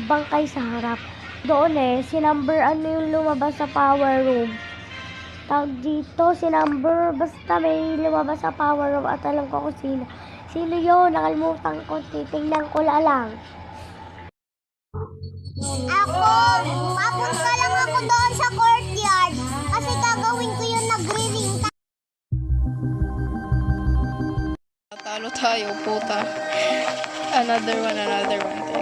bangkay sa harap. Doon si number ano yung lumabas sa power room. Tawag dito, si number, basta may lumabas sa power room at alam ko kung sino. Sino yun? Nakalimutan ko, titingnan ko lang. Ako, papunta lang ako doon sa courtyard kasi gagawin ko yung nagre-ring. Talo tayo, puta. Another one.